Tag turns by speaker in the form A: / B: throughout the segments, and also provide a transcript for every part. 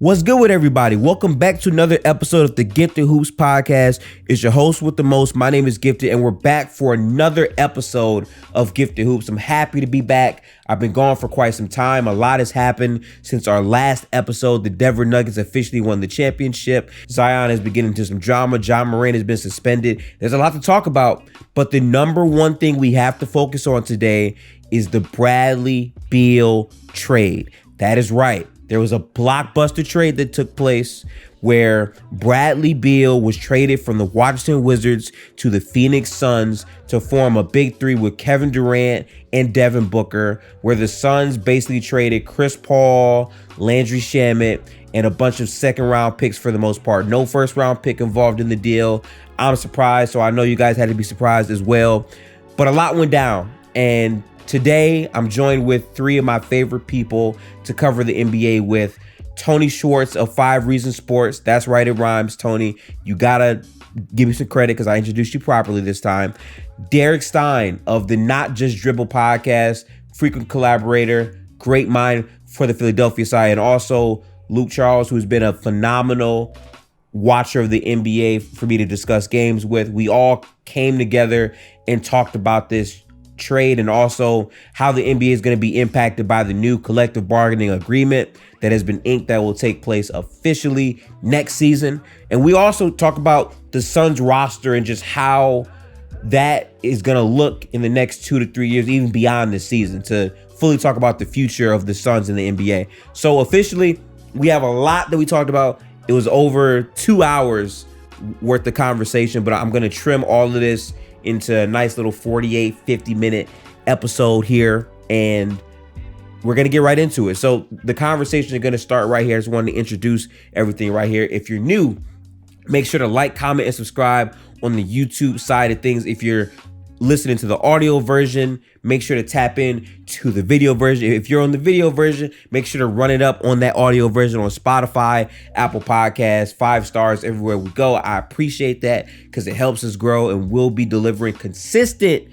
A: What's good with everybody? Welcome back to another episode of the Gifted Hoops podcast. It's your host with the most. My name is Gifted, and we're back for another episode of Gifted Hoops. I'm happy to be back. I've been gone for quite some time. A lot has happened since our last episode. The Denver Nuggets officially won the championship. Zion is beginning to some drama. John Moran has been suspended. There's a lot to talk about, but the number one thing we have to focus on today is the Bradley Beal trade. That is right. There was a blockbuster trade that took place where Bradley Beal was traded from the Washington Wizards to the Phoenix Suns to form a big three with Kevin Durant and Devin Booker, where the Suns basically traded Chris Paul, Landry Shamet, and a bunch of second-round picks for the most part. No first-round pick involved in the deal. I'm surprised, so I know you guys had to be surprised as well. But a lot went down, and today, I'm joined with three of my favorite people to cover the NBA with. Tony Schwartz of 5 Reasons Sports. That's right, it rhymes, Tony. You gotta give me some credit because I introduced you properly this time. Derek Stein of the Not Just Dribble podcast, frequent collaborator, great mind for the Philadelphia side, and also Luke Charles, who's been a phenomenal watcher of the NBA for me to discuss games with. We all came together and talked about this trade and also how the NBA is going to be impacted by the new collective bargaining agreement that has been inked that will take place officially next season. And we also talk about the Suns roster and just how that is going to look in the next 2 to 3 years, even beyond this season, to fully talk about the future of the Suns in the NBA. So officially, we have a lot that we talked about. It was over 2 hours worth of conversation, but I'm going to trim all of this into a nice little 48, 50-minute episode here, and we're going to get right into it. So the conversation is going to start right here. I just wanted to introduce everything right here. If you're new, make sure to like, comment, and subscribe on the YouTube side of things. If you're listening to the audio version, make sure to tap in to the video version. If you're on the video version, make sure to run it up on that audio version on Spotify, Apple Podcasts, 5 stars everywhere we go. I appreciate that because it helps us grow, and we'll be delivering consistent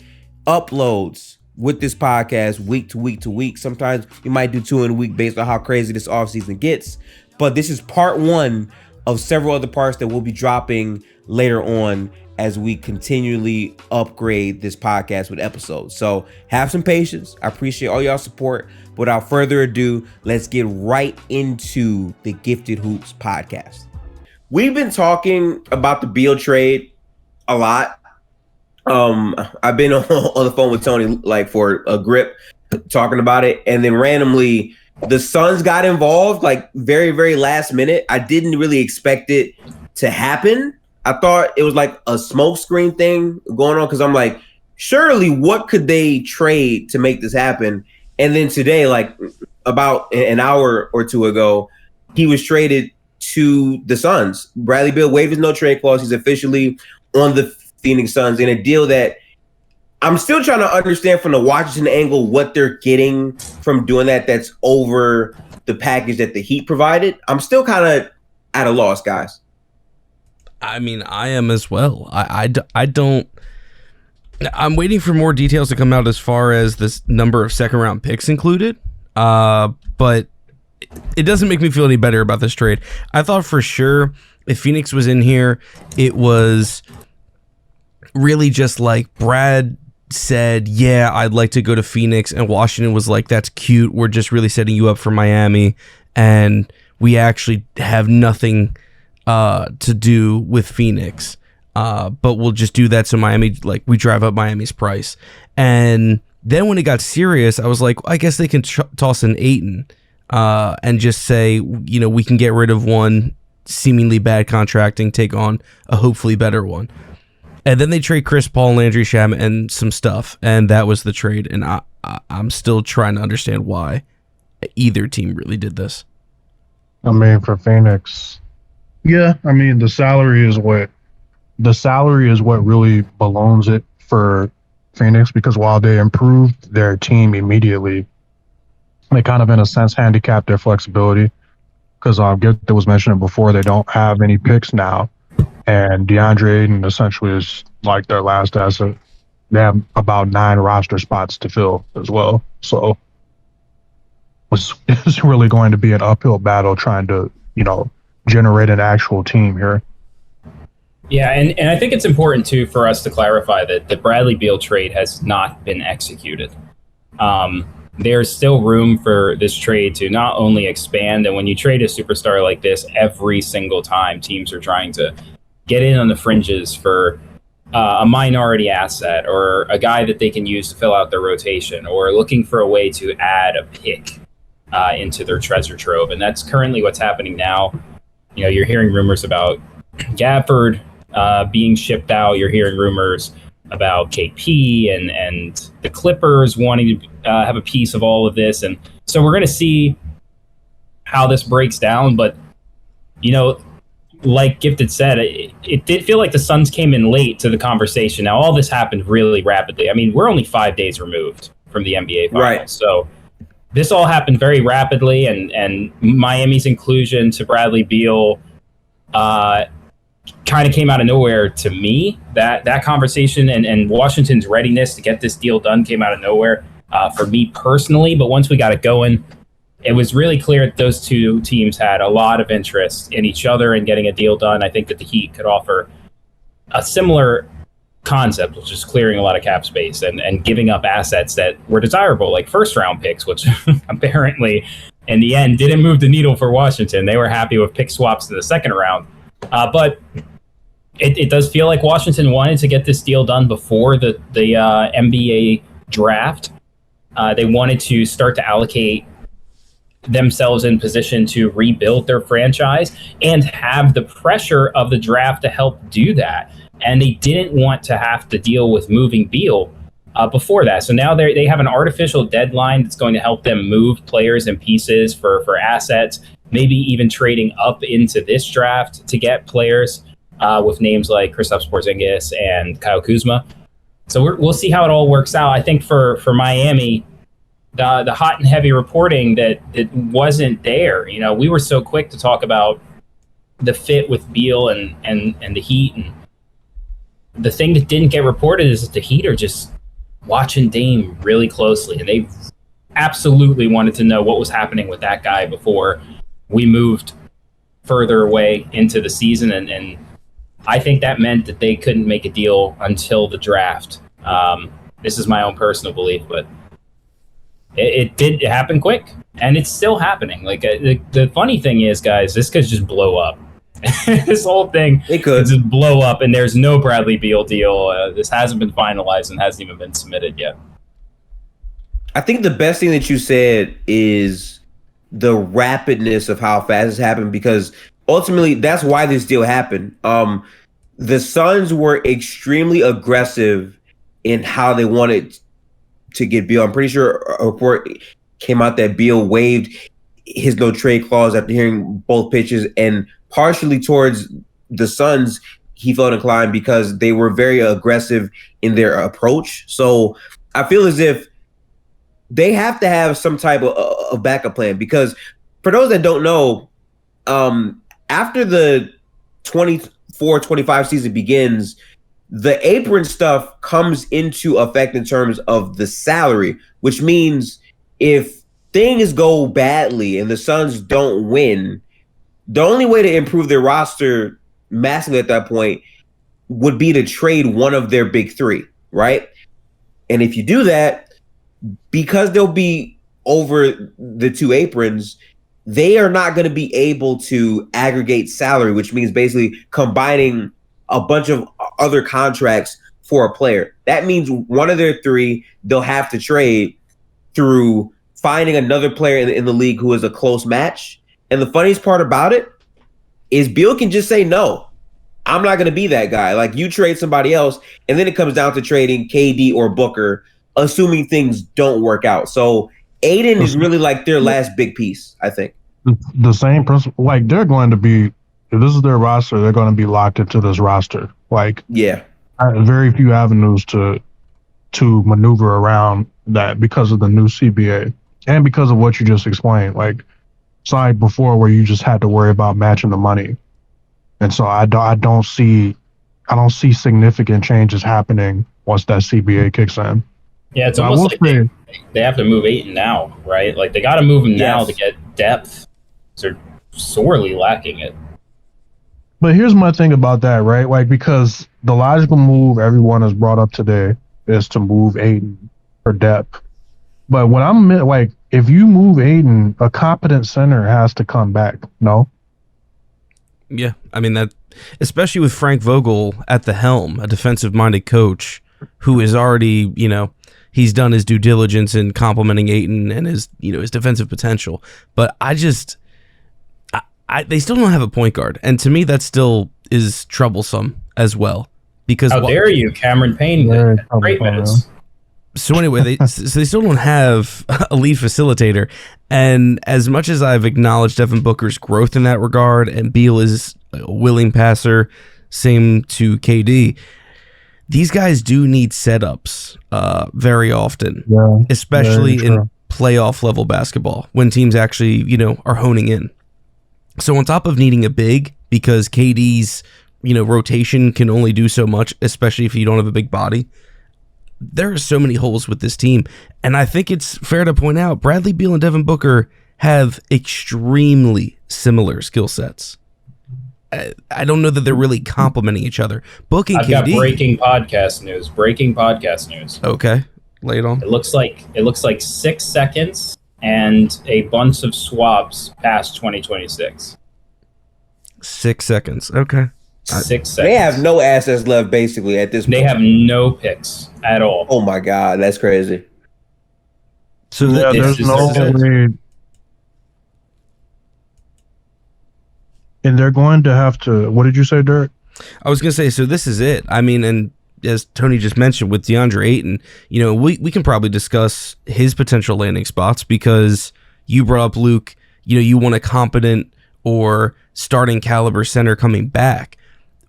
A: uploads with this podcast week to week to week. Sometimes we might do 2 in a week based on how crazy this offseason gets, but this is part 1 of several other parts that we'll be dropping later on as we continually upgrade this podcast with episodes. So have some patience. I appreciate all y'all support. Without further ado, let's get right into the Gifted Hoops podcast. We've been talking about the Beal trade a lot. I've been on the phone with Tony like for a grip talking about it, and then randomly the Suns got involved like very, very last minute. I didn't really expect it to happen. I thought it was like a smokescreen thing going on because I'm like, surely what could they trade to make this happen? And then today, like about an hour or two ago, he was traded to the Suns. Bradley Beal waived his no trade clause. He's officially on the Phoenix Suns in a deal that I'm still trying to understand from the Washington angle what they're getting from doing that that's over the package that the Heat provided. I'm still kind of at a loss, guys.
B: I mean, I am as well. I don't. I'm waiting for more details to come out as far as this number of second round picks included. But it doesn't make me feel any better about this trade. I thought for sure if Phoenix was in here, it was really just like Brad said, yeah, I'd like to go to Phoenix, and Washington was like, that's cute. We're just really setting you up for Miami, and we actually have nothing to do with Phoenix, but we'll just do that so Miami, like, we drive up Miami's price. And then when it got serious, I was like, I guess they can toss an Ayton and just say, you know, we can get rid of one seemingly bad contracting, take on a hopefully better one. And then they trade Chris Paul, Landry Shamet, and some stuff, and that was the trade. And I'm still trying to understand why either team really did this.
C: I mean, for Phoenix, yeah, I mean, the salary is what really balloons it for Phoenix, because while they improved their team immediately, they kind of, in a sense, handicapped their flexibility, because Gifted was mentioning before, they don't have any picks now, and DeAndre Ayton essentially is like their last asset. They have about 9 roster spots to fill as well, so it's really going to be an uphill battle trying to generate an actual team here.
D: Yeah, and I think it's important too for us to clarify that the Bradley Beal trade has not been executed. There's still room for this trade to not only expand, and when you trade a superstar like this, every single time teams are trying to get in on the fringes for a minority asset or a guy that they can use to fill out their rotation, or looking for a way to add a pick into their treasure trove. And that's currently what's happening now. You're hearing rumors about Gafford being shipped out. You're hearing rumors about KP and the Clippers wanting to have a piece of all of this. And so we're going to see how this breaks down. But, like Gifted said, it did feel like the Suns came in late to the conversation. Now, all this happened really rapidly. I mean, we're only 5 days removed from the NBA Finals.
A: Right.
D: So this all happened very rapidly, and Miami's inclusion to Bradley Beal kind of came out of nowhere to me. That conversation and Washington's readiness to get this deal done came out of nowhere for me personally. But once we got it going, it was really clear that those two teams had a lot of interest in each other and getting a deal done. I think that the Heat could offer a similar concept, which is clearing a lot of cap space and giving up assets that were desirable, like first-round picks, which apparently in the end didn't move the needle for Washington. They were happy with pick swaps in the second round. But it does feel like Washington wanted to get this deal done before the NBA draft. They wanted to start to allocate themselves in position to rebuild their franchise and have the pressure of the draft to help do that. And they didn't want to have to deal with moving Beal before that. So now they have an artificial deadline that's going to help them move players and pieces for assets, maybe even trading up into this draft to get players with names like Kristaps Porzingis and Kyle Kuzma. So we'll see how it all works out. I think for Miami, the hot and heavy reporting that it wasn't there. We were so quick to talk about the fit with Beal and the Heat. And the thing that didn't get reported is that the Heat are just watching Dame really closely. And they absolutely wanted to know what was happening with that guy before we moved further away into the season. And I think that meant that they couldn't make a deal until the draft. This is my own personal belief, but it did happen quick, and it's still happening. Like the funny thing is, guys, this could just blow up. This whole thing could just blow up, and there's no Bradley Beal deal. This hasn't been finalized and hasn't even been submitted yet.
A: I think the best thing that you said is the rapidness of how fast this happened, because ultimately that's why this deal happened. The Suns were extremely aggressive in how they wanted to get Beal. I'm pretty sure a report came out that Beal waived his no trade clause after hearing both pitches, and partially towards the Suns, he felt inclined because they were very aggressive in their approach. So I feel as if they have to have some type of backup plan, because for those that don't know, after the 24-25 season begins, the apron stuff comes into effect in terms of the salary, which means if things go badly and the Suns don't win, the only way to improve their roster massively at that point would be to trade one of their big three, right? And if you do that, because they'll be over the two aprons, they are not going to be able to aggregate salary, which means basically combining a bunch of other contracts for a player. That means one of their three they'll have to trade through finding another player in the league who is a close match. And the funniest part about it is Beal can just say, no, I'm not going to be that guy. Like, you trade somebody else, and then it comes down to trading KD or Booker, assuming things don't work out. So Aiden is really like their last big piece, I think.
C: The same principle, like they're going to be, if this is their roster, they're going to be locked into this roster. Like,
A: yeah,
C: very few avenues to maneuver around that because of the new CBA and because of what you just explained. Like, side before where you just had to worry about matching the money, and so I don't see significant changes happening once that CBA kicks in.
D: Yeah, it's almost like they have to move Ayton now, right? Like, they got to move him now to get depth. So sorely lacking it.
C: But here's my thing about that, right? Like, because the logical move everyone has brought up today is to move Aiden for depth. But when I'm like, if you move Aiden, a competent center has to come back. No.
B: Yeah, I mean that, especially with Frank Vogel at the helm, a defensive-minded coach who is already, he's done his due diligence in complimenting Ayton and his defensive potential. But they still don't have a point guard, and to me that still is troublesome as well. Because
D: how dare you, Cameron Payne? Great minutes.
B: So anyway, they still don't have a lead facilitator, and as much as I've acknowledged Devin Booker's growth in that regard, and Beal is a willing passer, same to KD, these guys do need setups very often, especially in playoff level basketball when teams actually are honing in. So on top of needing a big, because KD's rotation can only do so much, especially if you don't have a big body. There are so many holes with this team, and I think it's fair to point out Bradley Beal and Devin Booker have extremely similar skill sets. I don't know that they're really complementing each other. Book and
D: I've
B: KD.
D: got breaking podcast news.
B: Okay, lay it on.
D: It looks like 6 seconds and a bunch of swabs past 2026.
B: 6 seconds. Okay.
D: 6 seconds.
A: They have no assets left, basically, at this point.
D: They have no picks at all.
A: Oh my God, that's crazy.
B: So
C: there's no way. And they're going to have to. What did you say, Derek?
B: I was going to say, so this is it. I mean, and as Tony just mentioned with DeAndre Ayton, we can probably discuss his potential landing spots because you brought up Luke, you want a competent or starting caliber center coming back.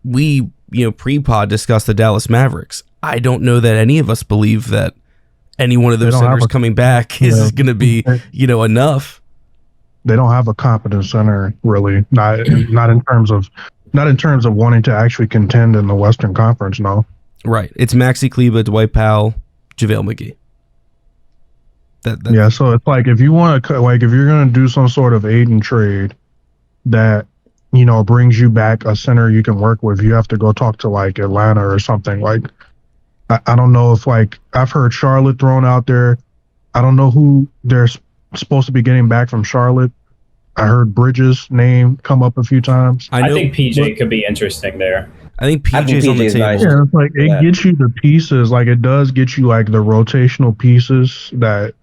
B: We, pre-pod discussed the Dallas Mavericks. I don't know that any of us believe that any one of those centers coming back is going to be, enough.
C: They don't have a competent center, really. Not in terms of wanting to actually contend in the Western Conference. No.
B: Right. It's Maxi Kleber, Dwight Powell, JaVale McGee.
C: Yeah. So it's like if you want to, if you're going to do some sort of Aiden trade that brings you back a center you can work with, you have to go talk to like Atlanta or something. Like I don't know if I've heard Charlotte thrown out there. I don't know who they're supposed to be getting back from Charlotte. I heard Bridges' name come up a few times.
D: I think PJ could be interesting there.
B: I think PJ's on the table.
A: nice.
C: Yeah, it's like it gets you the pieces. Like it does get you like the rotational pieces that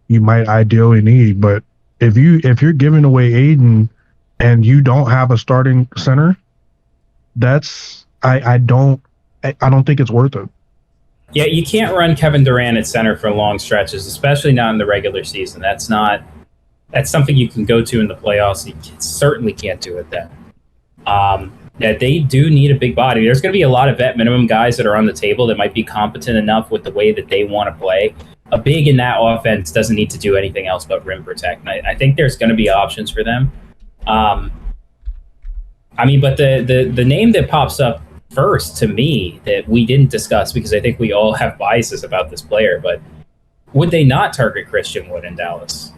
C: you might ideally need. But if you're giving away Aiden and you don't have a starting center, I don't think it's worth it.
D: Yeah, you can't run Kevin Durant at center for long stretches, especially not in the regular season. That's something you can go to in the playoffs. You certainly can't do it then. Yeah, they do need a big body. There's going to be a lot of vet minimum guys that are on the table that might be competent enough with the way that they want to play. A big in that offense doesn't need to do anything else but rim protect. And I think there's going to be options for them. But the name that pops up first to me that we didn't discuss because I think we all have biases about this player, but would they not target Christian Wood in Dallas?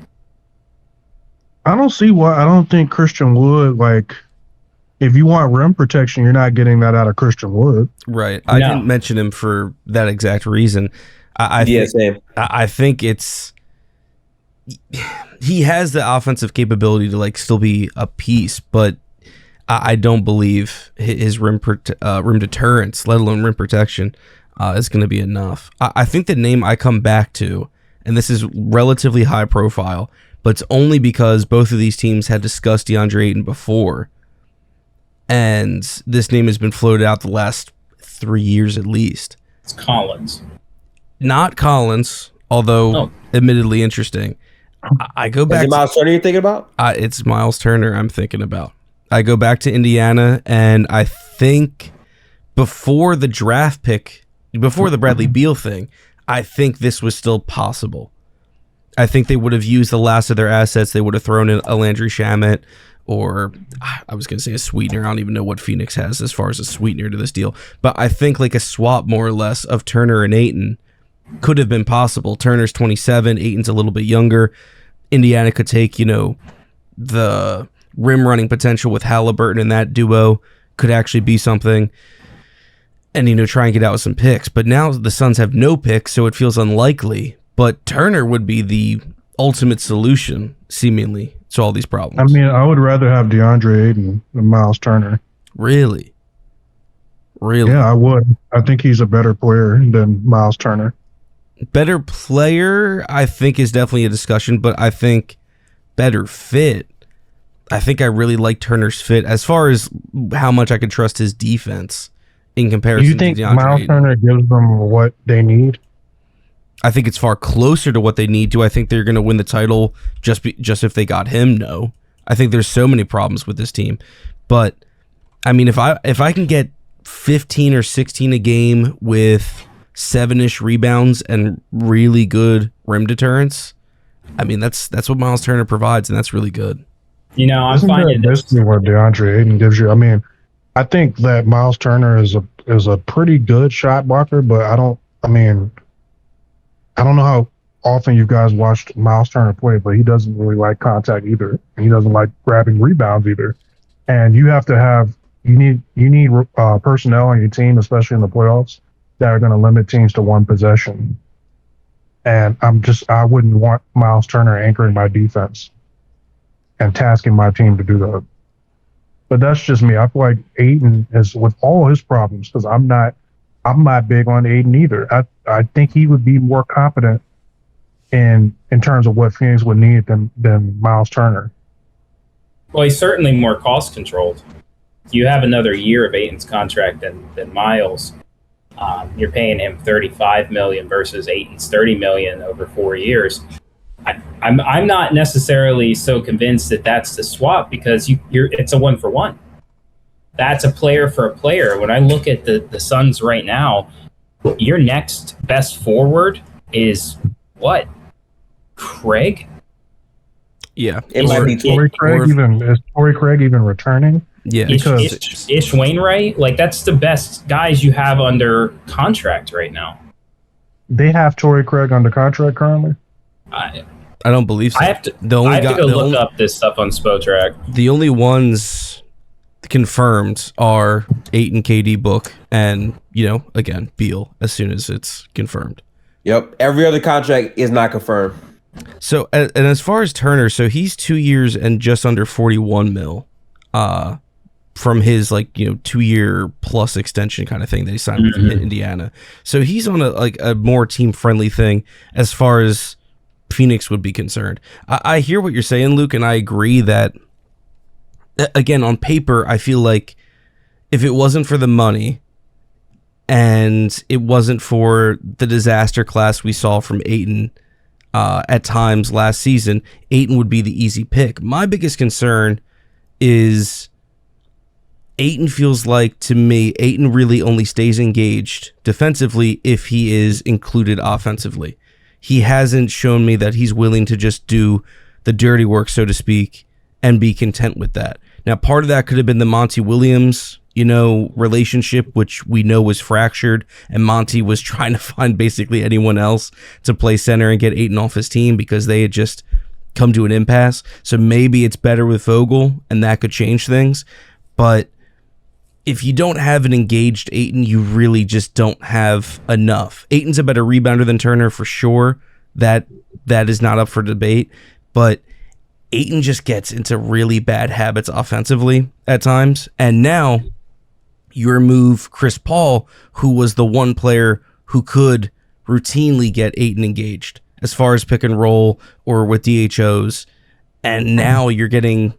C: I don't see why. I don't think Christian Wood, if you want rim protection, you're not getting that out of Christian Wood.
B: Right. I didn't mention him for that exact reason.
A: Same.
B: I think he has the offensive capability to still be a piece, but I don't believe his rim deterrence, let alone rim protection, is going to be enough. I think the name I come back to, and this is relatively high profile, but it's only because both of these teams had discussed DeAndre Ayton before, and this name has been floated out the last 3 years at least.
D: It's Collins.
B: Not Collins, although admittedly interesting. I go back.
A: Is it Miles Turner you're thinking about?
B: It's Miles Turner I'm thinking about. I go back to Indiana, and I think before the draft pick, before the Bradley Beal thing, I think this was still possible. I think they would have used the last of their assets. They would have thrown in a Landry Shamet, or I was going to say a sweetener. I don't even know what Phoenix has as far as a sweetener to this deal. But I think a swap more or less of Turner and Ayton could have been possible. Turner's 27, Ayton's a little bit younger. Indiana could take, the rim running potential with Halliburton, and that duo could actually be something. And, try and get out with some picks. But now the Suns have no picks, so it feels unlikely. But Turner would be the ultimate solution, seemingly, to all these problems.
C: I mean, I would rather have DeAndre Ayton than Miles Turner.
B: Really?
C: Yeah, I would. I think he's a better player than Miles Turner.
B: Better player, I think, is definitely a discussion, but I think better fit. I think I really like Turner's fit as far as how much I could trust his defense in comparison
C: Do you think
B: to DeAndre
C: Miles
B: Ayton.
C: Turner gives them what they need?
B: I think it's far closer to what they need to. I think they're going to win the title just if they got him. No, I think there's so many problems with this team. But I mean, if I can get 15 or 16 a game with 7-ish rebounds and really good rim deterrence, I mean that's what Miles Turner provides, and that's really good.
D: I'm finding this.
C: Basically what DeAndre Ayton gives you. I mean, I think that Miles Turner is a pretty good shot blocker, but I don't know how often you guys watched Miles Turner play, but he doesn't really like contact either, and he doesn't like grabbing rebounds either. And you need personnel on your team, especially in the playoffs, that are going to limit teams to one possession. And I wouldn't want Miles Turner anchoring my defense and tasking my team to do that. But that's just me. I feel like Ayton is, with all his problems, because I'm not big on Ayton either. I think he would be more competent in terms of what Phoenix would need than Miles Turner.
D: Well, he's certainly more cost controlled. You have another year of Ayton's contract than Miles. You're paying him $35 million versus Ayton's $30 million over 4 years. I'm not necessarily so convinced that that's the swap, because it's a 1-for-1. That's a player for a player. When I look at the Suns right now, your next best forward is what? Craig?
B: Yeah.
A: It might be
C: Is Torrey Craig even returning?
B: Yeah.
D: Ish Wainwright? Like, that's the best guys you have under contract right now.
C: They have Torrey Craig under contract currently?
B: I don't believe so.
D: I have to look up this stuff on Spotrac.
B: The only ones confirmed are Ayton, KD, Book, and again Beal. As soon as it's confirmed.
A: Yep. Every other contract is not confirmed.
B: So, and as far as Turner, so he's 2 years and just under 41 mil, from his 2-year plus extension kind of thing that he signed with Indiana. So he's on a more team friendly thing as far as Phoenix would be concerned. I hear what you're saying, Luke, and I agree that, again, on paper, I feel like if it wasn't for the money and it wasn't for the disaster class we saw from Ayton at times last season, Ayton would be the easy pick. My biggest concern is Ayton feels like, to me, Ayton really only stays engaged defensively if he is included offensively. He hasn't shown me that he's willing to just do the dirty work, so to speak, and be content with that. Now, part of that could have been the Monty Williams, relationship, which we know was fractured, and Monty was trying to find basically anyone else to play center and get Ayton off his team because they had just come to an impasse. So maybe it's better with Vogel, and that could change things. But if you don't have an engaged Ayton, you really just don't have enough. Ayton's a better rebounder than Turner for sure. That is not up for debate. But Ayton just gets into really bad habits offensively at times. And now you remove Chris Paul, who was the one player who could routinely get Ayton engaged as far as pick and roll or with DHOs. And now you're getting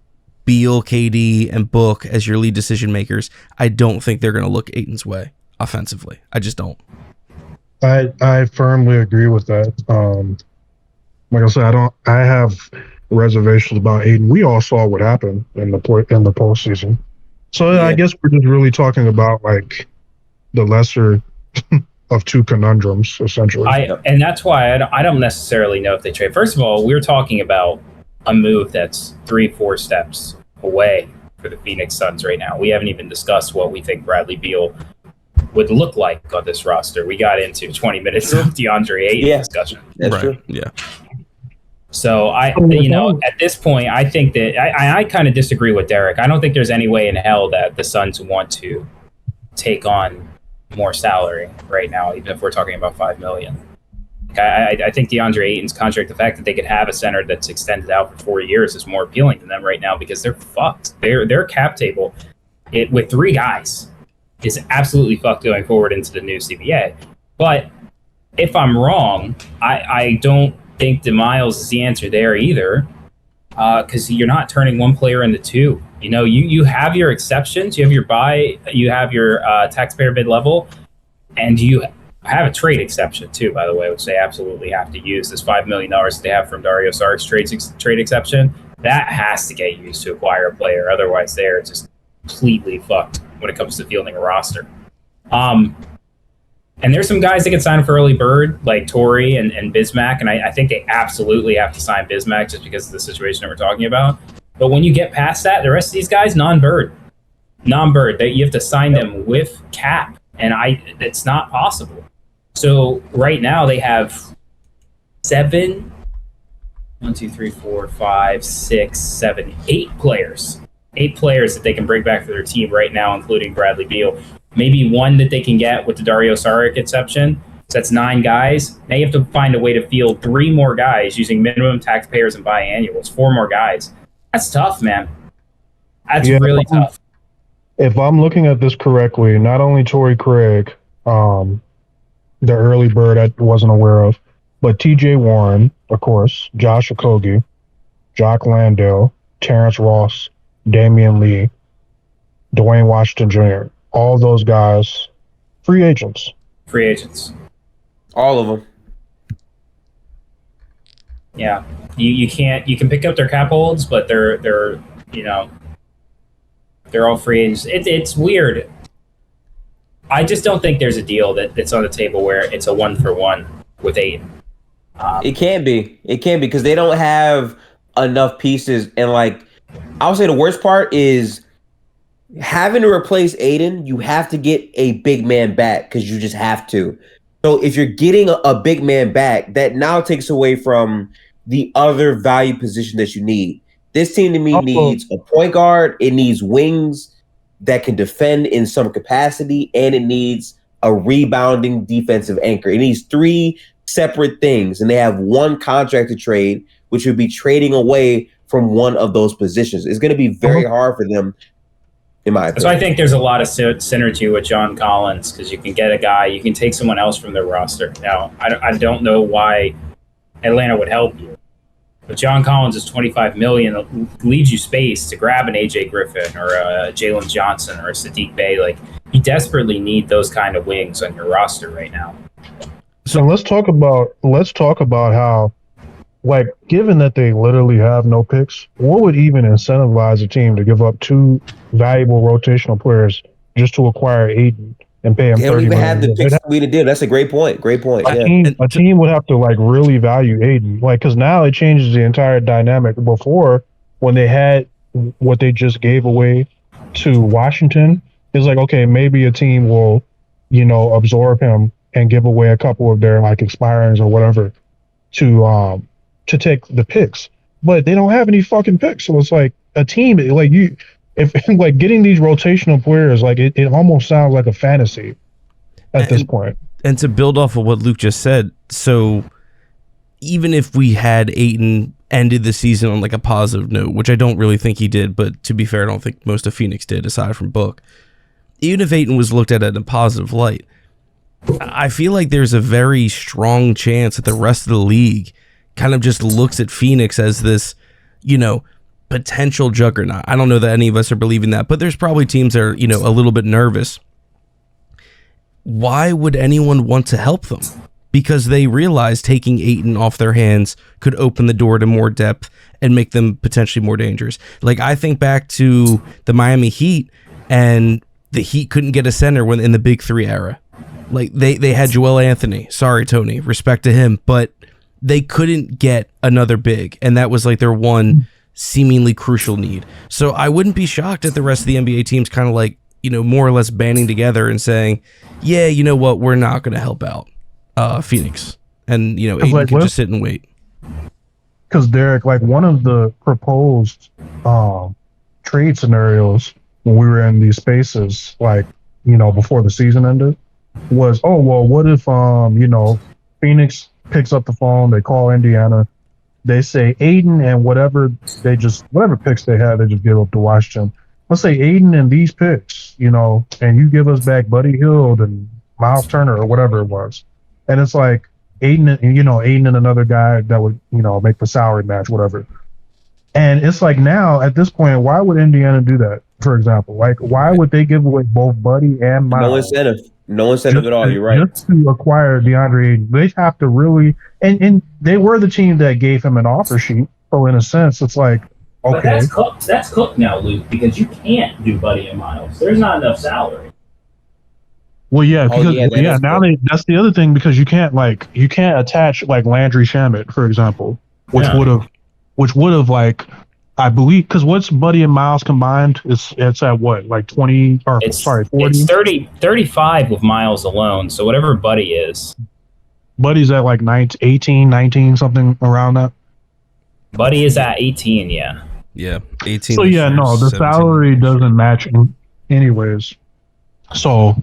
B: Beal, KD, and Book as your lead decision makers. I don't think they're going to look Ayton's way offensively. I just don't.
C: I firmly agree with that. Like I said, I have reservations about Ayton. We all saw what happened in the postseason. So yeah. I guess we're just really talking about the lesser of two conundrums, essentially.
D: And that's why I don't necessarily know if they trade. First of all, we're talking about a move that's 3-4 steps away for the Phoenix Suns right now. We haven't even discussed what we think Bradley Beal would look like on this roster. We got into 20 minutes of DeAndre Ayton discussion.
A: That's true.
B: Yeah.
D: So at this point, I think that I kind of disagree with Derek. I don't think there's any way in hell that the Suns want to take on more salary right now, even if we're talking about $5 million. I think DeAndre Ayton's contract, the fact that they could have a center that's extended out for 4 years, is more appealing to them right now because they're fucked. Their cap table, with 3 guys, is absolutely fucked going forward into the new CBA. But if I'm wrong, I don't think DeMiles is the answer there either, because you're not turning one player into 2. You have your exceptions, you have your you have your taxpayer mid-level, and you have a trade exception too, by the way, which they absolutely have to use. This $5 million that they have from Dario Saric's trade exception, that has to get used to acquire a player. Otherwise, they're just completely fucked when it comes to fielding a roster. And there's some guys that can sign for early bird, like Torrey and Bismack, and I think they absolutely have to sign Bismack just because of the situation that we're talking about. But when you get past that, the rest of these guys, non-bird. That you have to sign them with cap, and it's not possible. So right now they have 8 players. 8 players that they can bring back for their team right now, including Bradley Beal. Maybe 1 that they can get with the Dario Saric exception. So that's 9 guys. Now you have to find a way to field 3 more guys using minimum taxpayers and biannuals. 4 more guys. That's tough, man. That's really tough.
C: If I'm looking at this correctly, not only Torrey Craig, the early bird I wasn't aware of, but TJ Warren, of course, Josh Okogie, Jock Landale, Terrence Ross, Damian Lee, Dwayne Washington Jr., all those guys, free agents.
A: All of them.
D: Yeah. You can pick up their cap holds, but they're all free agents. It's weird. I just don't think there's a deal that's on the table where it's a 1-for-1 with Ayton.
A: It can't be because they don't have enough pieces. And I would say the worst part is having to replace Ayton. You have to get a big man back because you just have to. So if you're getting a big man back, that now takes away from the other value position that you need. This team to me needs a point guard. It needs wings that can defend in some capacity, and it needs a rebounding defensive anchor. It needs 3 separate things, and they have 1 contract to trade, which would be trading away from one of those positions. It's going to be very hard for them, in my opinion.
D: So I think there's a lot of synergy with John Collins because you can get a guy, you can take someone else from their roster. Now, I don't know why Atlanta would help you. But John Collins is $25 million. It leaves you space to grab an AJ Griffin or a Jalen Johnson or a Sadiq Bey. You desperately need those kind of wings on your roster right now.
C: So let's talk about how, given that they literally have no picks, what would even incentivize a team to give up 2 valuable rotational players just to acquire Ayton and pay him $30 million? They don't even have the picks for me to do. That's a great point. A team would have to really value Ayton, because now it changes the entire dynamic. Before, when they had what they just gave away to Washington, it's okay, maybe a team will, absorb him and give away a couple of their expirings or whatever to take the picks. But they don't have any fucking picks, so it's a team if getting these rotational players, it almost sounds like a fantasy at this point.
B: And to build off of what Luke just said, so even if we had Ayton ended the season on a positive note, which I don't really think he did, but to be fair, I don't think most of Phoenix did, aside from Book. Even if Ayton was looked at in a positive light, I feel like there's a very strong chance that the rest of the league kind of just looks at Phoenix as this, potential juggernaut. I don't know that any of us are believing that, but there's probably teams that are, a little bit nervous. Why would anyone want to help them? Because they realize taking Ayton off their hands could open the door to more depth and make them potentially more dangerous. I think back to the Miami Heat, and the Heat couldn't get a center when in the Big 3 era. They had Joel Anthony. Sorry, Tony. Respect to him. But they couldn't get another big, and that was their one seemingly crucial need. So I wouldn't be shocked at the rest of the NBA teams kind of more or less banding together and saying, yeah, you know what, we're not going to help out Phoenix. And, Ayton can just sit and wait.
C: because Derek, like one of the proposed trade scenarios when we were in these spaces, like, before the season ended, was, oh, well, what if, Phoenix picks up the phone, they call Indiana, they say Aiden and whatever picks they have, they just give up to Washington. Let's say Aiden and these picks, and you give us back Buddy Hield and Miles Turner or whatever it was. And it's like Aiden and another guy that would, make the salary match, whatever. And it's like now at this point, why would Indiana do that? For example, like why would they give away both Buddy and Miles?
A: No incentive at all. You're right.
C: Just to acquire DeAndre Ayton, they have to really, and they were the team that gave him an offer sheet. So in a sense, it's like, okay,
D: but that's cooked now, Luke, because you can't do Buddy and Miles. There's not enough salary.
C: Well, yeah, because now that's the other thing, because you can't attach like Landry Shamet, for example, which would have like, I believe, because what's Buddy and Miles combined? It's at what, like 20 or 40?
D: It's 35 with Miles alone. So whatever Buddy is.
C: Buddy's at like 18, 19, something around that.
D: Buddy is at 18, yeah.
B: Yeah, 18.
C: So yeah, no, the 17. Salary doesn't match anyways. So,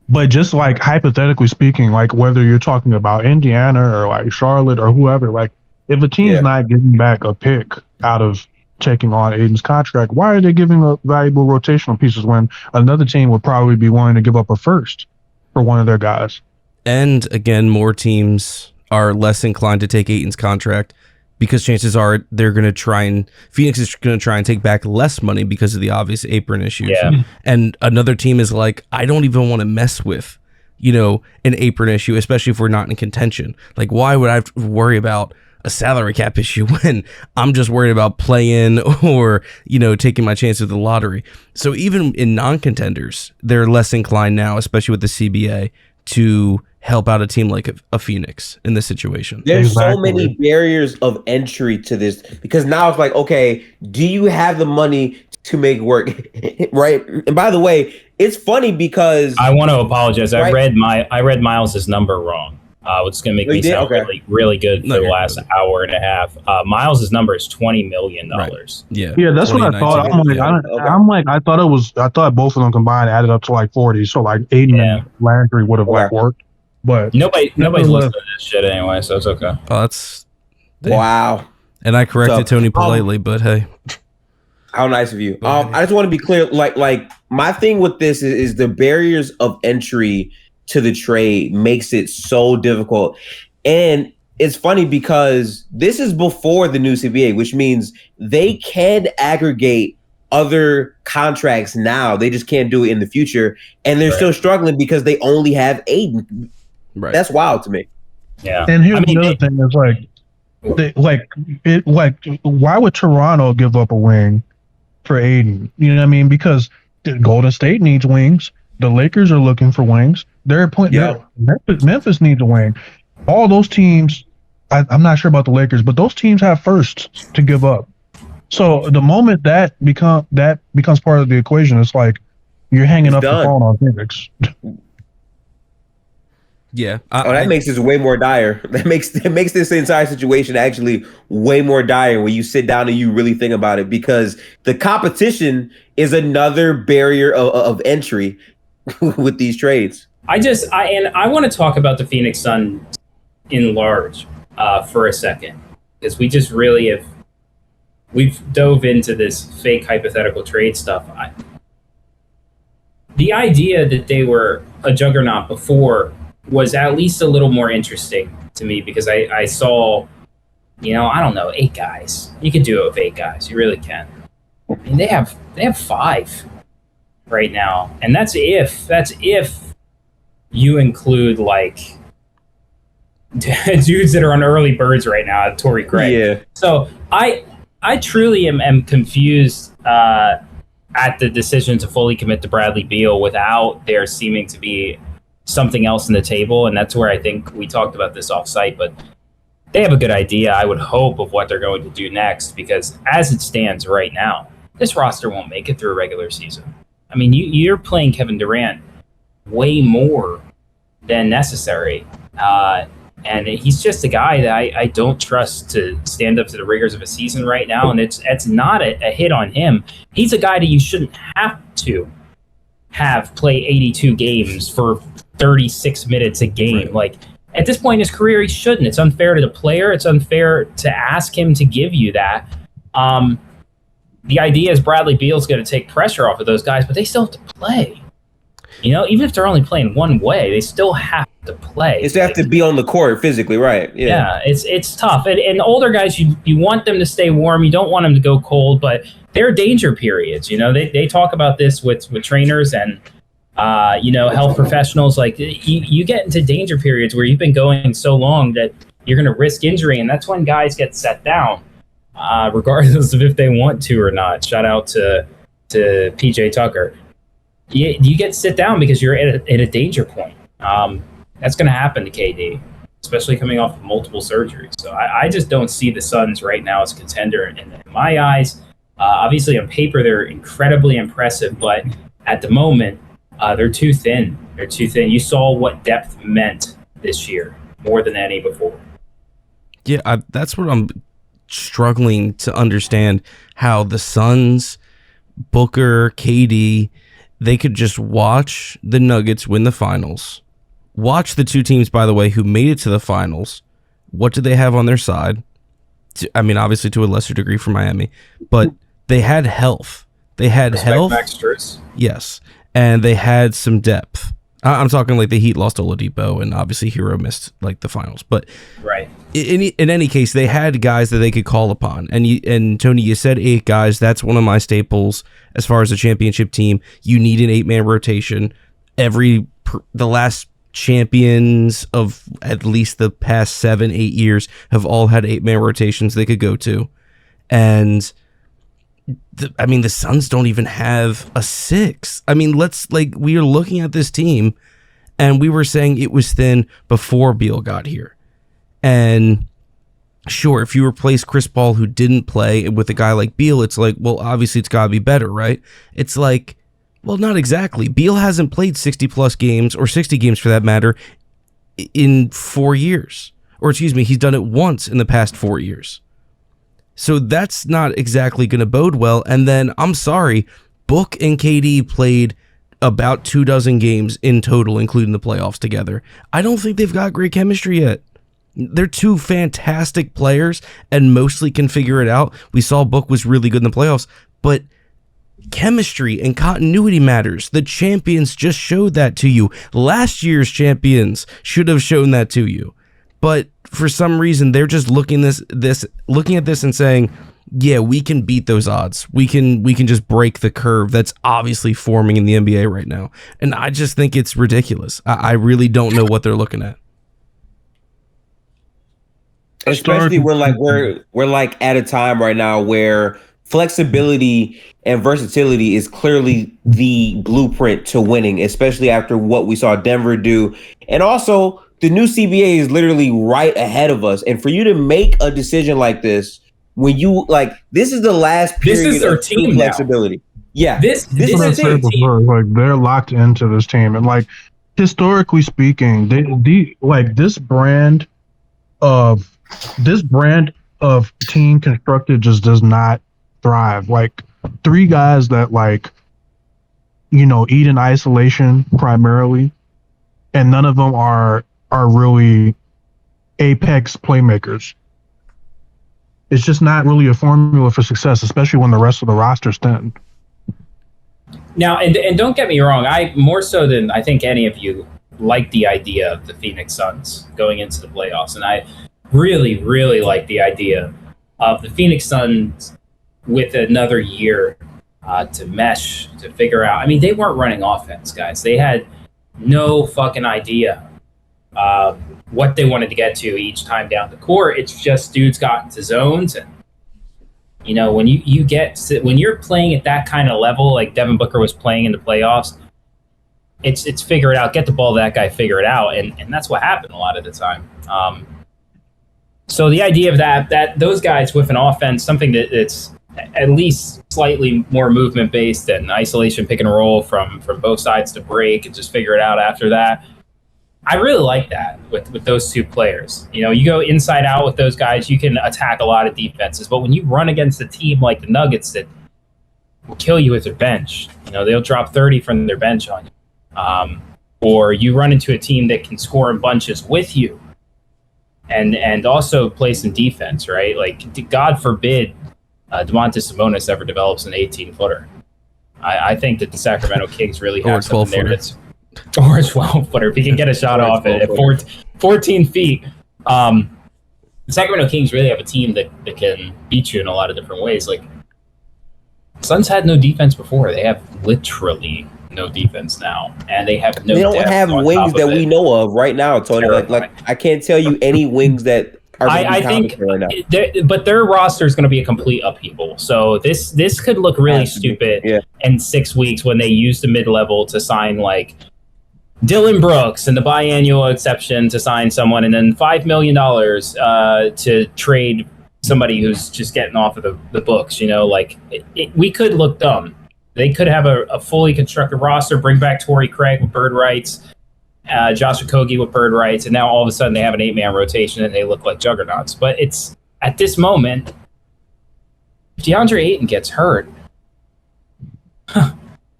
C: but just like hypothetically speaking, like whether you're talking about Indiana or like Charlotte or whoever, like if a team's not getting back a pick out of taking on Aiden's contract, why are they giving up valuable rotational pieces when another team would probably be willing to give up a first for one of their guys?
B: And again, more teams are less inclined to take Aiton's contract because chances are Phoenix is going to try and take back less money because of the obvious apron issues.
D: Yeah.
B: And another team is like, I don't even want to mess with, an apron issue, especially if we're not in contention. Like, why would I have to worry about a salary cap issue when I'm just worried about play-in or, taking my chance with the lottery? So even in non-contenders, they're less inclined now, especially with the CBA, to help out a team like a Phoenix in this situation.
A: There's so many barriers of entry to this, because now it's like, okay, do you have the money to make work? Right? And by the way, it's funny because
D: I want to apologize. I read Miles's number wrong. It's going to make me sound really, really good for the last hour and a half. Miles's number is $20 million.
B: Right.
D: Yeah,
C: that's what I thought. I thought both of them combined added up to like 40. So like Aiden and Landry would have like worked, but
D: nobody's listening to this shit anyway, so it's okay.
B: Oh, that's
A: wow.
B: And I corrected Tony politely, but hey,
A: how nice of you. I just want to be clear. Like my thing with this is the barriers of entry to the trade makes it so difficult. And it's funny because this is before the new CBA, which means they can aggregate other contracts now. They just can't do it in the future. And they're still struggling because they only have Aiden.
B: Right.
A: That's wild to me.
D: Yeah.
C: And here's the other thing is why would Toronto give up a wing for Aiden? You know what I mean? Because Golden State needs wings. The Lakers are looking for wings. Memphis needs a wing. All those teams, I'm not sure about the Lakers, but those teams have firsts to give up. So the moment that becomes part of the equation, it's like you're hanging up the phone on Phoenix.
B: Yeah.
A: That makes this way more dire. That makes this entire situation actually way more dire when you sit down and you really think about it, because the competition is another barrier of entry with these trades. I
D: want to talk about the Phoenix Suns in large for a second, because we just really we've dove into this fake hypothetical trade stuff. The idea that they were a juggernaut before was at least a little more interesting to me, because I saw, I don't know, 8 guys. You can do it with 8 guys. You really can. I mean, they have 5 right now, and that's if you include like dudes that are on early birds right now, Torrey Craig.
A: Yeah.
D: So I truly am confused at the decision to fully commit to Bradley Beal without there seeming to be something else on the table. And that's where I think we talked about this off site, but they have a good idea, I would hope, of what they're going to do next, because as it stands right now, this roster won't make it through a regular season. I mean, you're playing Kevin Durant way more than necessary. And he's just a guy that I don't trust to stand up to the rigors of a season right now. And it's not a hit on him. He's a guy that you shouldn't have to have play 82 games for 36 minutes a game.
A: Right.
D: Like, at this point in his career, he shouldn't. It's unfair to the player. It's unfair to ask him to give you that. The idea is Bradley Beal's going to take pressure off of those guys, but they still have to play. You know, even if they're only playing one way, they still have to play.
A: They still have to be on the court physically, right?
D: Yeah, it's tough. And older guys, you want them to stay warm. You don't want them to go cold, but there are danger periods. You know, they talk about this with trainers and, health professionals. Like, you get into danger periods where you've been going so long that you're going to risk injury, and that's when guys get set down, regardless of if they want to or not. Shout out to PJ Tucker. You get sit down because you're at a danger point. That's going to happen to KD, especially coming off of multiple surgeries. So I just don't see the Suns right now as a contender in my eyes. Obviously, on paper, they're incredibly impressive, but at the moment, they're too thin. They're too thin. You saw what depth meant this year more than any before.
B: Yeah, that's what I'm struggling to understand, how the Suns, Booker, KD, they could just watch the Nuggets win the finals. Watch the two teams, by the way, who made it to the finals. What did they have on their side? I mean, obviously to a lesser degree for Miami, but they had health. They had health.
D: Max Strus.
B: Yes, and they had some depth. I'm talking like the Heat lost Oladipo, and obviously Hero missed like the finals. But
D: right.
B: In any case, they had guys that they could call upon. And Tony, you said 8 guys. That's one of my staples as far as a championship team. You need an 8-man rotation. The last champions of at least the past 7-8 years have all had 8-man rotations they could go to. And the Suns don't even have a 6. I mean, we are looking at this team and we were saying it was thin before Beal got here. And sure, if you replace Chris Paul, who didn't play, with a guy like Beal, it's like, well, obviously it's got to be better, right? It's like, well, not exactly. Beal hasn't played 60-plus games, or 60 games for that matter, in 4 years. Or excuse me, he's done it once in the past 4 years. So that's not exactly going to bode well. And then, I'm sorry, Book and KD played about 24 games in total, including the playoffs together. I don't think they've got great chemistry yet. They're two fantastic players and mostly can figure it out. We saw Book was really good in the playoffs, but chemistry and continuity matters. The champions just showed that to you. Last year's champions should have shown that to you. But for some reason, they're just looking at this and saying, yeah, we can beat those odds. We can just break the curve that's obviously forming in the NBA right now. And I just think it's ridiculous. I really don't know what they're looking at.
A: Especially when we're like at a time right now where flexibility and versatility is clearly the blueprint to winning, especially after what we saw Denver do. And also, the new CBA is literally right ahead of us. And for you to make a decision like this, when you this is the last period
D: this is their
A: of
D: team
A: flexibility.
D: Now.
A: Yeah,
D: this
C: is their team. Like, they're locked into this team, and like historically speaking, this brand of team constructed just does not thrive. Like, 3 guys that eat in isolation primarily, and none of them are really apex playmakers. It's just not really a formula for success, especially when the rest of the roster's thin.
D: Now, and don't get me wrong, I more so than I think any of you like the idea of the Phoenix Suns going into the playoffs, and I really, really like the idea of the Phoenix Suns with another year to mesh, to figure out. I mean, they weren't running offense, guys. They had no fucking idea what they wanted to get to each time down the court. It's just dudes got into zones, and when when you're playing at that kind of level, like Devin Booker was playing in the playoffs, it's figure it out, get the ball to that guy, figure it out, and that's what happened a lot of the time. So the idea of that those guys with an offense, something that's at least slightly more movement based than isolation pick and roll from both sides to break and just figure it out after that. I really like that with those two players. You know, you go inside out with those guys, you can attack a lot of defenses. But when you run against a team like the Nuggets that will kill you with their bench, you know, they'll drop 30 from their bench on you. Or you run into a team that can score in bunches with you and also play some defense, right? Like, God forbid Domantas Sabonis ever develops an 18-footer. I think that the Sacramento Kings really have something there that's... Or a 12-footer. If he can get a shot off at 14 feet. The Sacramento Kings really have a team that can beat you in a lot of different ways. Like, Suns had no defense before. They have literally no defense now. And they have no
A: They don't
D: depth
A: have
D: on
A: wings
D: top
A: that
D: of
A: we
D: it.
A: know of right now, Tony. Like I can't tell you any wings that are going to be competent right now.
D: But their roster is going to be a complete upheaval. So this could look really stupid in 6 weeks when they use the mid-level to sign, like, Dylan Brooks and the biannual exception to sign someone, and then $5 million to trade somebody who's just getting off of the books. You know, like, we could look dumb. They could have a fully constructed roster, bring back Torrey Craig with bird rights, Josh Okogie with bird rights, and now all of a sudden they have an 8-man rotation and they look like juggernauts. But it's at this moment, if DeAndre Ayton gets hurt,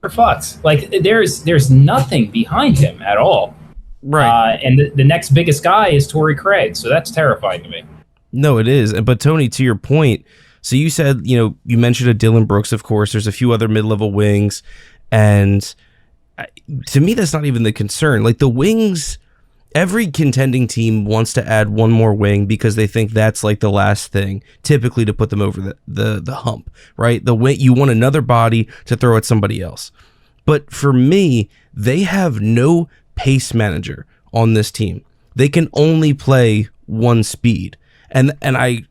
D: we're fucked. Like, there's nothing behind him at all.
B: Right.
D: And the next biggest guy is Torrey Craig, so that's terrifying to me.
B: No, it is. But Tony, to your point, so you said, you know, you mentioned a Dylan Brooks, of course. There's a few other mid-level wings, and to me, that's not even the concern. Like, the wings, every contending team wants to add one more wing because they think that's like the last thing, typically, to put them over the hump, right? The wing, you want another body to throw at somebody else. But for me, they have no pace manager on this team. They can only play one speed. And I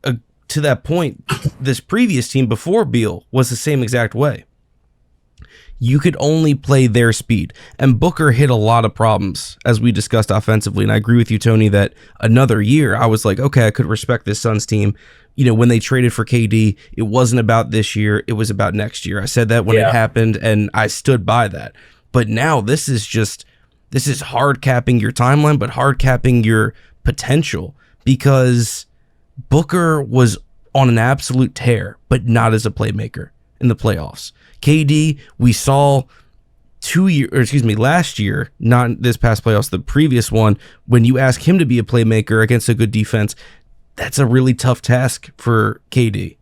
B: to that point, this previous team before Beal was the same exact way. You could only play their speed. And Booker hit a lot of problems, as we discussed offensively. And I agree with you, Tony, that another year, I was like, okay, I could respect this Suns team. You know, when they traded for KD, it wasn't about this year. It was about next year. I said that when it happened, and I stood by that. But now this is hard capping your timeline, but hard capping your potential, because Booker was on an absolute tear, but not as a playmaker in the playoffs. KD, we saw last year, not this past playoffs, the previous one, when you ask him to be a playmaker against a good defense, that's a really tough task for KD.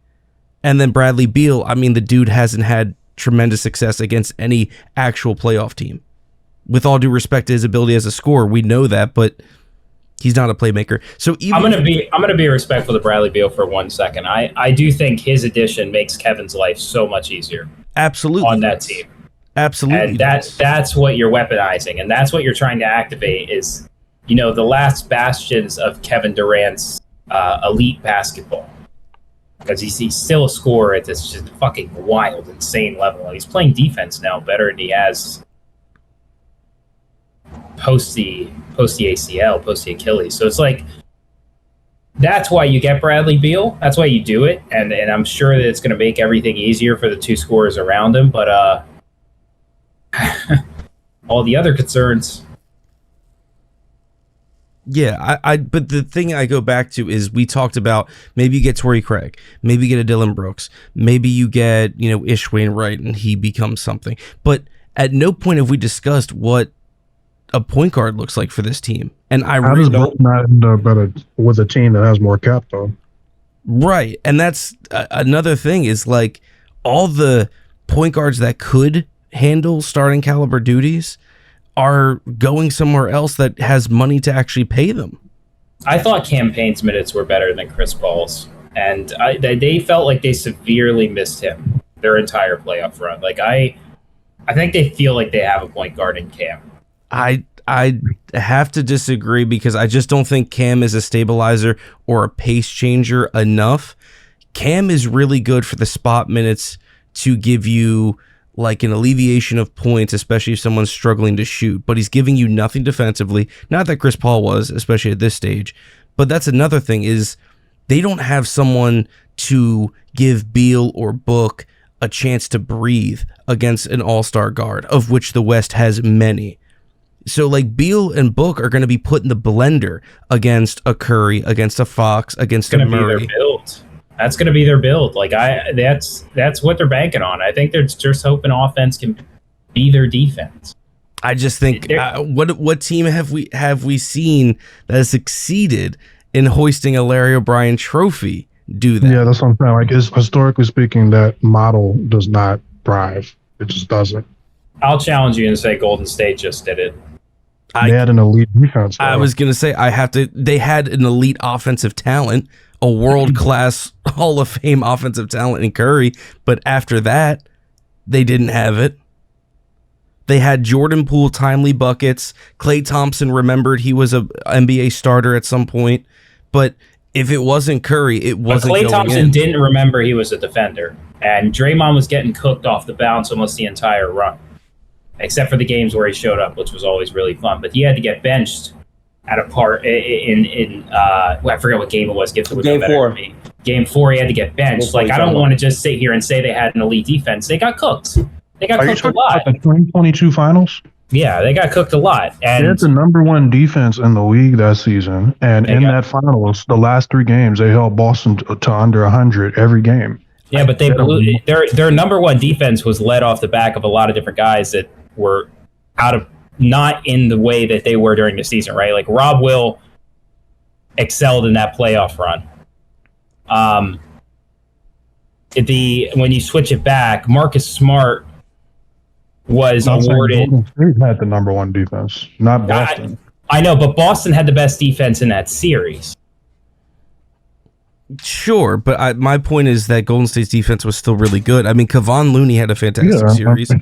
B: And then Bradley Beal, I mean, the dude hasn't had tremendous success against any actual playoff team. With all due respect to his ability as a scorer, we know that, but he's not a playmaker. So even
D: I'm gonna be respectful to Bradley Beal for 1 second. I do think his addition makes Kevin's life so much easier.
B: Absolutely.
D: On that team.
B: Absolutely.
D: And that's what you're weaponizing, and that's what you're trying to activate is, you know, the last bastions of Kevin Durant's elite basketball. Because he's still a scorer at this just fucking wild, insane level. He's playing defense now better than he has post the ACL, post the Achilles. So it's like, that's why you get Bradley Beal. That's why you do it. And I'm sure that it's going to make everything easier for the two scorers around him. But all the other concerns.
B: Yeah, but the thing I go back to is, we talked about, maybe you get Torrey Craig, maybe you get a Dylan Brooks, maybe you get, you know, Ish Wainwright and he becomes something. But at no point have we discussed what a point guard looks like for this team. And I
C: How
B: really
C: does
B: don't.
C: not end up better with a team that has more cap, though?
B: Right. And that's another thing, is like, all the point guards that could handle starting caliber duties are going somewhere else that has money to actually pay them.
D: I thought Cam Payne's minutes were better than Chris Paul's, and they felt like they severely missed him their entire playoff run. Like, I think they feel like they have a point guard in Cam.
B: I have to disagree, because I just don't think Cam is a stabilizer or a pace changer enough. Cam is really good for the spot minutes to give you like an alleviation of points, especially if someone's struggling to shoot, but he's giving you nothing defensively. Not that Chris Paul was, especially at this stage, but that's another thing, is they don't have someone to give Beal or Book a chance to breathe against an all-star guard, of which the West has many. So like Beal and Book are going to be put in the blender against a Curry, against a Fox, against a Murray.
D: Be their build. That's going to be their build. Like that's what they're banking on. I think they're just hoping offense can be their defense.
B: I just think what team have we seen that has succeeded in hoisting a Larry O'Brien trophy do that?
C: Yeah, that's what I'm saying. Like, historically speaking, that model does not thrive. It just doesn't.
D: I'll challenge you and say Golden State just did it.
C: They had an elite defense. Though.
B: I was gonna say they had an elite offensive talent, a world-class Hall of Fame offensive talent in Curry, but after that, they didn't have it. They had Jordan Poole timely buckets. Klay Thompson remembered he was a NBA starter at some point, but if it wasn't Curry, it wasn't.
D: But Klay Thompson
B: in.
D: didn't remember he was a defender, and Draymond was getting cooked off the bounce almost the entire run, except for the games where he showed up, which was always really fun. But he had to get benched at a part I forget what game it was. Gifted would know better than me. Game 4, he had to get benched. Like, I don't want to just sit here and say they had an elite defense. They got cooked. They got cooked a lot.
C: The 2022 finals?
D: Yeah, they got cooked a lot. And
C: they had the number 1 defense in the league that season. And in that finals, the last 3 games, they held Boston to under 100 every game.
D: Yeah, but they blew, their number 1 defense was led off the back of a lot of different guys that were not in the way that they were during the season, right? Like Rob Will excelled in that playoff run. When you switch it back, Marcus Smart was awarded.
C: Golden State had the number 1 defense, not Boston.
D: I know, but Boston had the best defense in that series.
B: Sure, but my point is that Golden State's defense was still really good. I mean, Kevon Looney had a fantastic series.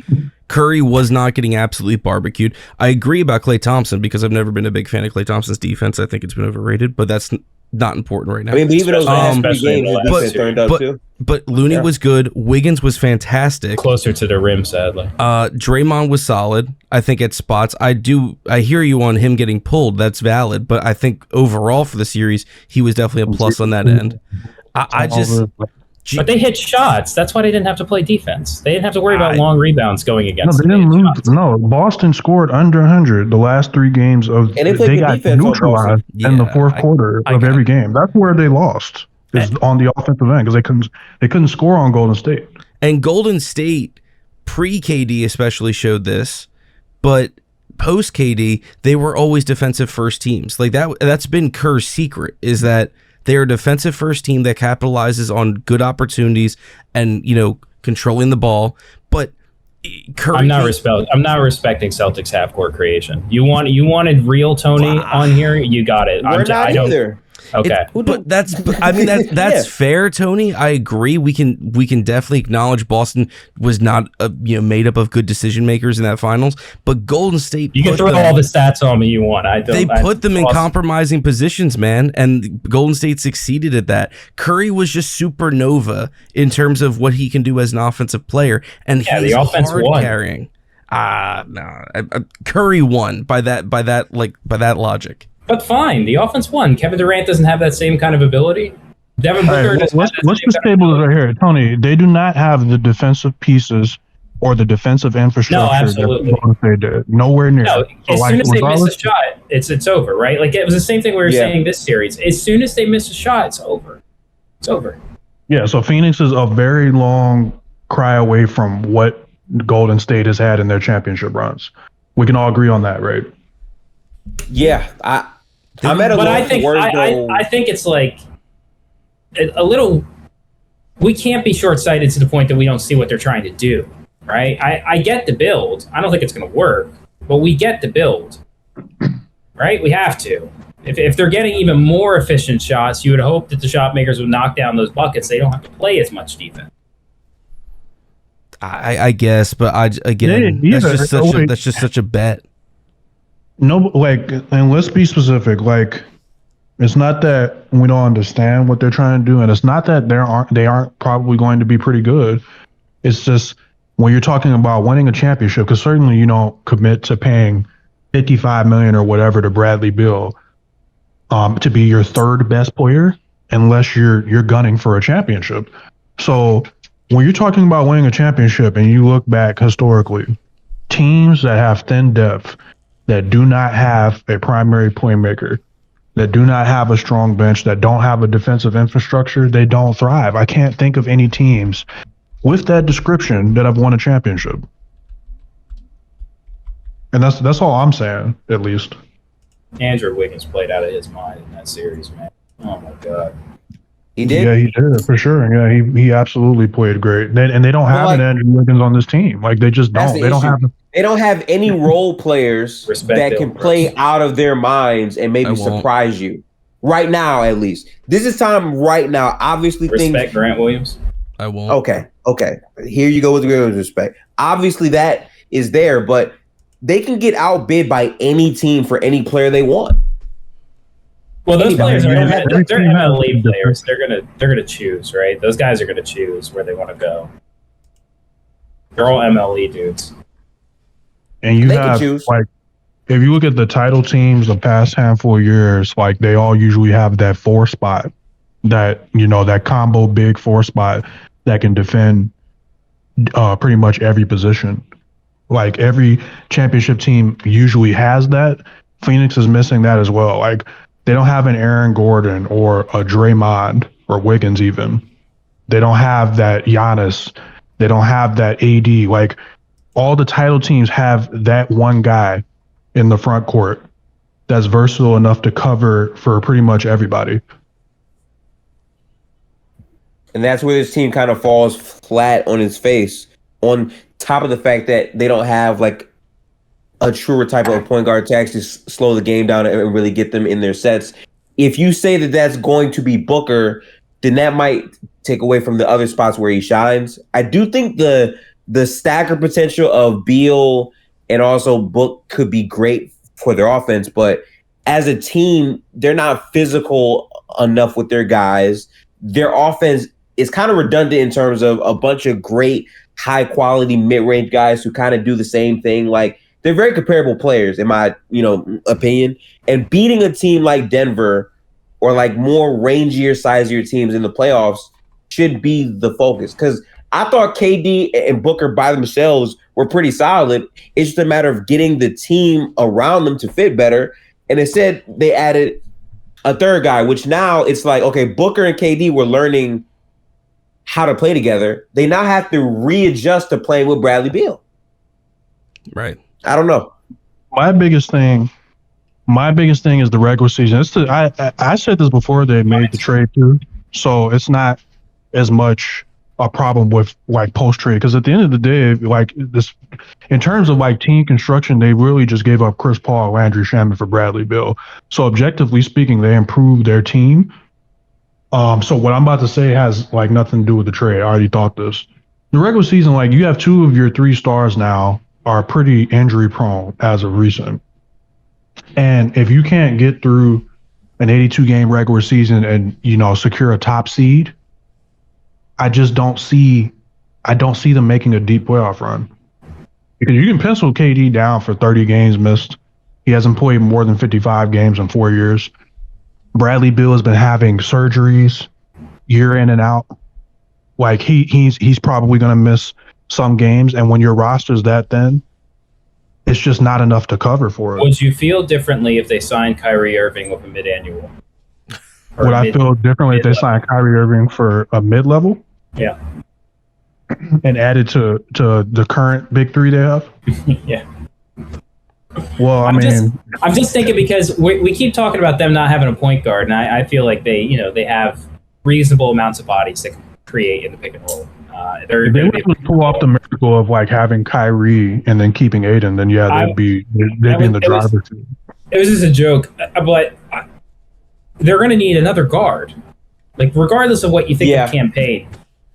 B: Curry was not getting absolutely barbecued. I agree about Klay Thompson because I've never been a big fan of Klay Thompson's defense. I think it's been overrated, but that's not important right now.
A: I mean, even those last 3 games, his defense turned up too.
B: But Looney was good. Wiggins was fantastic.
D: Closer to the rim, sadly.
B: Draymond was solid, I think, at spots. I hear you on him getting pulled. That's valid. But I think overall for the series, he was definitely a plus on that end.
D: But they hit shots. That's why they didn't have to play defense. They didn't have to worry about long rebounds going against them.
C: They didn't lose. No, Boston scored under 100 the last 3 games of.
A: And
C: they got neutralized in the fourth quarter of every game. That's where they lost. Is on the offensive end because they couldn't score on Golden State.
B: And Golden State pre-KD especially showed this, but post-KD they were always defensive first teams. Like that's been Kerr's secret, is that they're a defensive first team that capitalizes on good opportunities and, controlling the ball. But Curry,
D: I'm not respecting Celtics half court creation. You wanted real Tony on here. You got it.
A: We're not either.
D: Okay,
B: but that's fair, Tony. I agree. We can definitely acknowledge Boston was not made up of good decision makers in that finals. But Golden State,
D: you can throw all the stats on me you want.
B: They put them in compromising positions, man, and Golden State succeeded at that. Curry was just supernova in terms of what he can do as an offensive player, and he's
D: the offense
B: hard
D: won.
B: carrying. Curry won by that logic.
D: But fine, the offense won. Kevin Durant doesn't have that same kind of ability. Devin Booker doesn't have that
C: let's
D: same
C: just stable right here, Tony. They do not have the defensive pieces or the defensive infrastructure.
D: No, absolutely.
C: That they did. Nowhere near.
D: No, as soon as they miss a shot, it's over, right? Like it was the same thing we were saying this series. As soon as they miss a shot, it's over. It's over.
C: Yeah, so Phoenix is a very long cry away from what Golden State has had in their championship runs. We can all agree on that, right?
A: Yeah, I'm at a
D: but
A: loss.
D: I think it's like a little. We can't be short-sighted to the point that we don't see what they're trying to do, right? I get the build. I don't think it's going to work, but we get the build, right? We have to. If they're getting even more efficient shots, you would hope that the shot makers would knock down those buckets. They don't have to play as much defense.
B: I guess, but that's just such a bet.
C: No, and let's be specific. It's not that we don't understand what they're trying to do, and it's not that they aren't probably going to be pretty good. It's just when you're talking about winning a championship, because certainly you don't commit to paying $55 million or whatever to Bradley Beal to be your third best player unless you're gunning for a championship. So when you're talking about winning a championship and you look back historically, teams that have thin depth that do not have a primary playmaker, that do not have a strong bench, that don't have a defensive infrastructure, they don't thrive. I can't think of any teams with that description that have won a championship. And that's all I'm saying, at least.
D: Andrew Wiggins played out of his mind in that series, man. Oh my god.
A: He did.
C: Yeah, he did for sure. Yeah, he absolutely played great. And they don't have an Andrew Wiggins on this team. Like they just don't. They
A: don't have any role players that can play out of their minds and maybe surprise you. Right now, at least. This is time right now. Obviously,
D: respect Grant Williams.
B: I won't.
A: Okay. Here you go with the respect. Obviously, that is there, but they can get outbid by any team for any player they want.
D: Well, those players they're MLE players. They're gonna choose, right? Those guys are gonna choose where they want to go. They're all MLE dudes.
C: And you have like, if you look at the title teams the past handful of years, like they all usually have that 4 spot, that that combo big 4 spot that can defend pretty much every position. Like every championship team usually has that. Phoenix is missing that as well. Like they don't have an Aaron Gordon or a Draymond or Wiggins even. They don't have that Giannis. They don't have that AD. Like all the title teams have that one guy in the front court that's versatile enough to cover for pretty much everybody.
A: And that's where this team kind of falls flat on its face, on top of the fact that they don't have like a truer type of point guard to actually slow the game down and really get them in their sets. If you say that that's going to be Booker, then that might take away from the other spots where he shines. I do think the stacker potential of Beal and also Book could be great for their offense, but as a team, they're not physical enough with their guys. Their offense is kind of redundant in terms of a bunch of great high quality mid-range guys who kind of do the same thing. Like they're very comparable players in my, opinion, and beating a team like Denver or like more rangier, sizier teams in the playoffs should be the focus. Cause I thought KD and Booker by themselves were pretty solid. It's just a matter of getting the team around them to fit better. And instead they added a third guy, which now it's like, okay, Booker and KD were learning how to play together. They now have to readjust to playing with Bradley Beal.
B: Right.
A: I don't know.
C: My biggest thing is the regular season. I said this before they made the trade too, so it's not as much a problem with like post trade, because at the end of the day, like this, in terms of like team construction, they really just gave up Chris Paul, Landry Shamet for Bradley Beal. So objectively speaking, they improved their team. So what I'm about to say has like nothing to do with the trade. I already thought this. The regular season, like you have 2 of your 3 stars now are pretty injury prone as of recent. And if you can't get through an 82 game regular season and, secure a top seed, I don't see them making a deep playoff run. Because you can pencil KD down for 30 games missed. He hasn't played more than 55 games in 4 years. Bradley Beal has been having surgeries year in and out. Like he's probably going to miss some games, and when your roster's that thin, it's just not enough to cover for it.
D: Would you feel differently if they signed Kyrie Irving with a mid-annual?
C: Would I feel differently if they signed Kyrie Irving for a mid-level?
D: Yeah.
C: And added to the current big 3 they have?
D: Yeah.
C: Well,
D: I'm just thinking, because we keep talking about them not having a point guard, and I feel like they have reasonable amounts of bodies that can create in the pick and roll.
C: If they would pull off the miracle of like having Kyrie and then keeping Aiden, then they'd be in the driver's seat.
D: It was just a joke, but they're going to need another guard. Like regardless of what you think of campaign,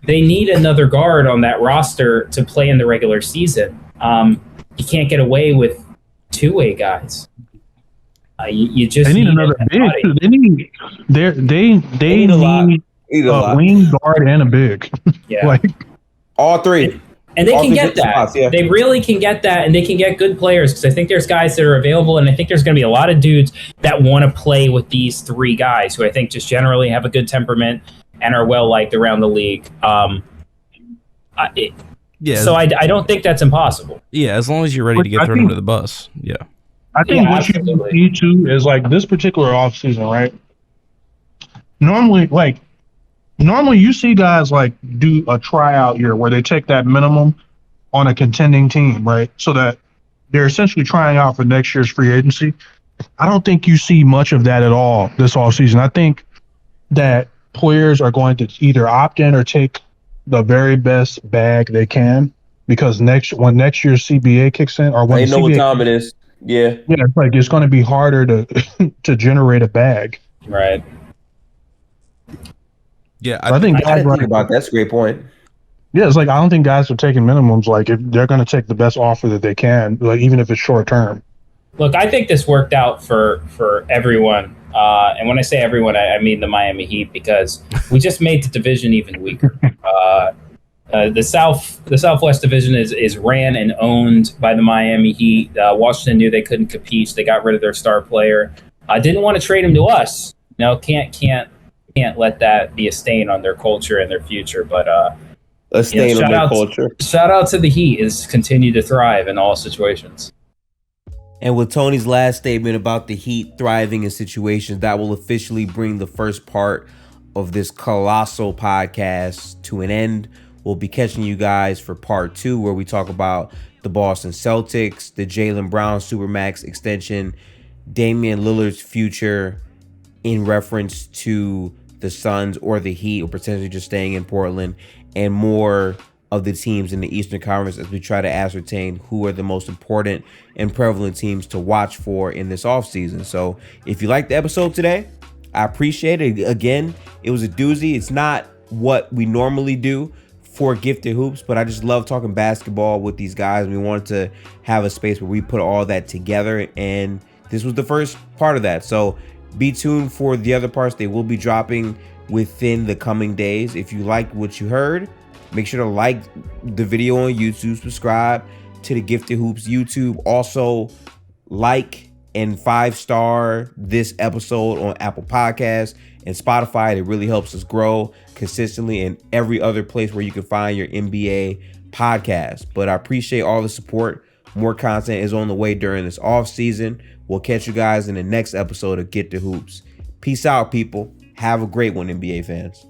D: they need another guard on that roster to play in the regular season. You can't get away with 2-way guys. You just
C: they need another big. They need a wing guard and a big.
D: Yeah.
C: Like
A: all 3.
D: And they can get that. Spots, They really can get that, and they can get good players, because I think there's guys that are available, and I think there's going to be a lot of dudes that want to play with these 3 guys who I think just generally have a good temperament and are well-liked around the league.
B: Yeah.
D: So I don't think that's impossible.
B: Yeah, as long as you're ready to get thrown under the bus. Yeah.
C: I think
D: Yeah,
C: what you
D: absolutely.
C: need to is like this particular offseason, right? Normally, normally you see guys like do a tryout year where they take that minimum on a contending team, right? So that they're essentially trying out for next year's free agency. I don't think you see much of that at all this offseason. I think that players are going to either opt in or take the very best bag they can because when next year's CBA kicks in or when
A: I
C: the
A: know what
C: CBA,
A: time it is. Yeah.
C: yeah, it's like it's going to be harder to to generate a bag.
D: Right.
B: Yeah,
C: So I think
A: I
C: guys
A: didn't think
C: like
A: about that. That's a great point.
C: yeah, it's like I don't think guys are taking minimums. Like if they're going to take the best offer that they can, like even if it's short term.
D: Look, I think this worked out for everyone. And when I say everyone, I mean the Miami Heat because we just made the division even weaker. The Southwest Division is ran and owned by the Miami Heat. Washington knew they couldn't compete, so they got rid of their star player. Didn't want to trade him to us. No, can't let that be a stain on their culture and their future. But
A: A stain on their culture.
D: shout out to the Heat is continue to thrive in all situations.
A: And with Tony's last statement about the Heat thriving in situations, that will officially bring the first part of this colossal podcast to an end. We'll be catching you guys for part 2, where we talk about the Boston Celtics, the Jaylen Brown Supermax extension, Damian Lillard's future in reference to the Suns or the Heat, or potentially just staying in Portland, and more of the teams in the Eastern Conference as we try to ascertain who are the most important and prevalent teams to watch for in this offseason. So if you liked the episode today, I appreciate it. Again, it was a doozy. It's not what we normally do for Gifted Hoops, but I just love talking basketball with these guys. We wanted to have a space where we put all that together, and this was the first part of that. So be tuned for the other parts. They will be dropping within the coming days. If you liked what you heard, make sure to like the video on YouTube, subscribe to the Gifted Hoops YouTube. Also, like and 5-star this episode on Apple Podcasts and Spotify. It really helps us grow consistently, and every other place where you can find your NBA podcast. But I appreciate all the support. More content is on the way during this off season. We'll catch you guys in the next episode of Get the Hoops. Peace out, people. Have a great one, NBA fans.